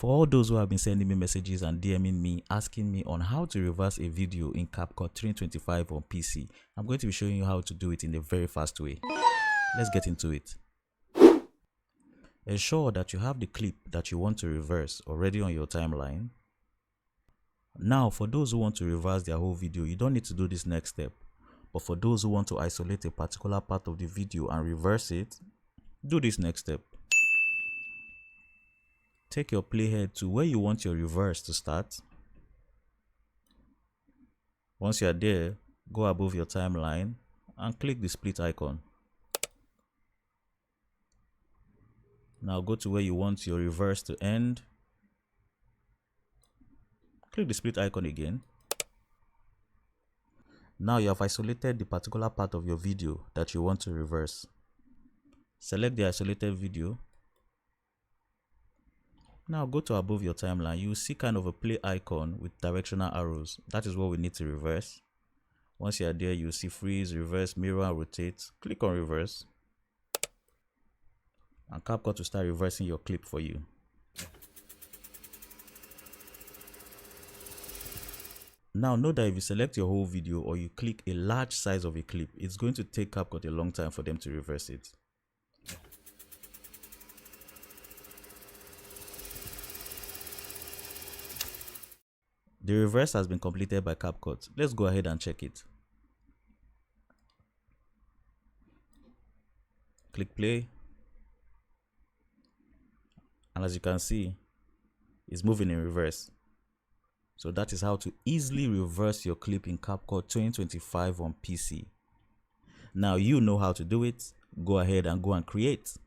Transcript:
For all those who have been sending me messages and DMing me asking me on how to reverse a video in CapCut 325 on PC, I'm going to be showing you how to do it in a very fast way. Let's get into it. Ensure that you have the clip that you want to reverse already on your timeline. Now, for those who want to reverse their whole video, you don't need to do this next step. But for those who want to isolate a particular part of the video and reverse it, do this next step. Take your playhead to where you want your reverse to start. Once you are there, go above your timeline and click the split icon. Now go to where you want your reverse to end. Click the split icon again. Now you have isolated the particular part of your video that you want to reverse. Select the isolated video. Now go to above your timeline. You will see kind of a play icon with directional arrows. That is what we need to reverse. Once you are there, you will see freeze, reverse, mirror, and rotate. Click on reverse. And CapCut will start reversing your clip for you. Now note that if you select your whole video or you click a large size of a clip, it's going to take CapCut a long time for them to reverse it. The reverse has been completed by CapCut. Let's go ahead and check it. Click play. And as you can see, it's moving in reverse. So that is how to easily reverse your clip in CapCut 2025 on PC. Now you know how to do it. Go ahead and create.